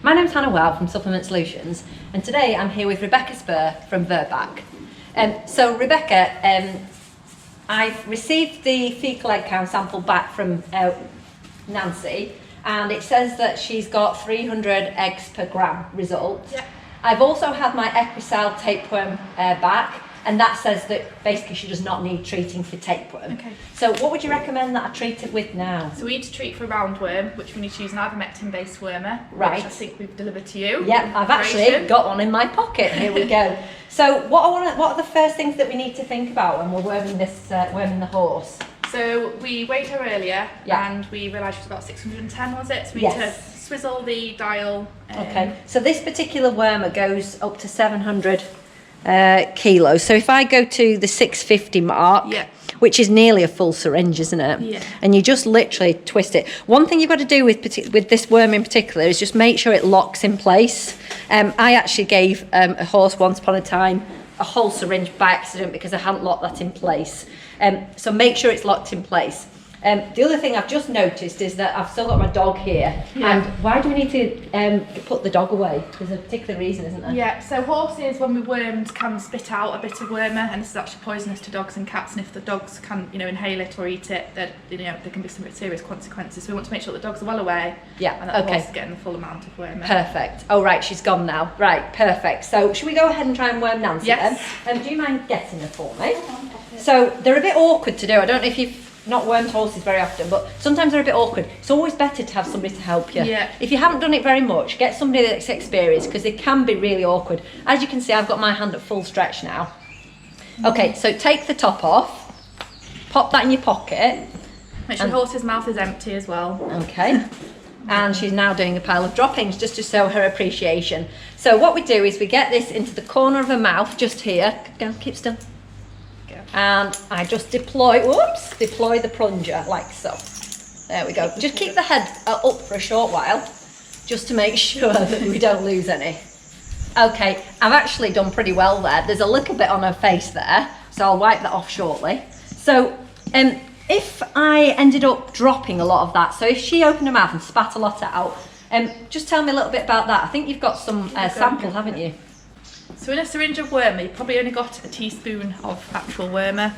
My name's Hannah Wow from Supplement Solutions, and today I'm here with Rebecca Spur from Virbac. So Rebecca, I've received the fecal egg count sample back from Nancy, and it says that she's got 300 eggs per gram result. Yeah. I've also had my Equicell tapeworm back, and that says that basically she does not need treating for tapeworm. Okay. So what would you recommend that I treat it with now? So we need to treat for roundworm, which we need to use an ivermectin-based wormer, Right. which I think we've delivered to you. Yeah, I've actually got one in my pocket. Here we go. So what are the first things that we need to think about when we're worming the horse? So we weighed her earlier, Yeah. and we realised she was about 610, was it? So we need Yes. to swizzle the dial. Okay, so this particular wormer goes up to 700 kilos. So if I go to the 650 mark, Yeah. which is nearly a full syringe, isn't it? Yeah. And you just literally twist it. One thing you've got to do with this worm in particular is just make sure it locks in place. I actually gave a horse once upon a time a whole syringe by accident because I hadn't locked that in place. So make sure it's locked in place. The other thing I've just noticed is that I've still got my dog here. Yeah. And why do we need to put the dog away? There's a particular reason, isn't there? Yeah, so horses, when we wormed, can spit out a bit of wormer, and this is actually poisonous to dogs and cats, and if the dogs can, inhale it or eat it, then, there can be some serious consequences. So we want to make sure that the dogs are well away, Yeah, and that the okay. horse is getting the full amount of wormer. Perfect. Oh, right, she's gone now. Right, perfect. So should we go ahead and try and worm Nancy Yes. then? Do you mind getting her for me? So they're a bit awkward to do. I don't know if you've not wormed horses very often, but sometimes they're a bit awkward. It's always better to have somebody to help you. Yeah. If you haven't done it very much, get somebody that's experienced, because they can be really awkward. As you can see, I've got my hand at full stretch now. Okay, so take the top off, pop that in your pocket. Make sure the horse's mouth is empty as well. Okay. And she's now doing a pile of droppings just to show her appreciation. So what we do is we get this into the corner of her mouth, just here. Go, keep still. And I just deploy the plunger like so. There we go. Just keep the head up for a short while, just to make sure that we don't lose any. Okay, I've actually done pretty well there. There's a little bit on her face there, so I'll wipe that off shortly. So if I ended up dropping a lot of that, so if she opened her mouth and spat a lot out, just tell me a little bit about that. I think you've got some samples, haven't you? So in a syringe of wormer, you probably only got a teaspoon of actual wormer.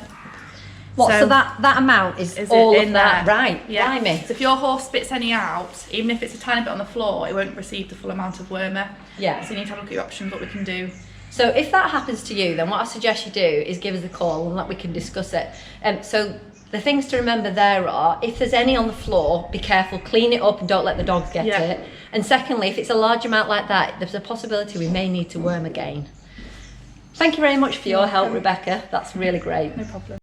What, so that amount is all in that? Right, yeah. blimey. So if your horse spits any out, even if it's a tiny bit on the floor, it won't receive the full amount of wormer. Yeah. So you need to have a look at your options, what we can do. So if that happens to you, then what I suggest you do is give us a call and that we can discuss it. So the things to remember there are, if there's any on the floor, be careful, clean it up and don't let the dogs get it. And secondly, if it's a large amount like that, there's a possibility we may need to worm again. Thank you very much for your help, Rebecca. That's really great. No problem.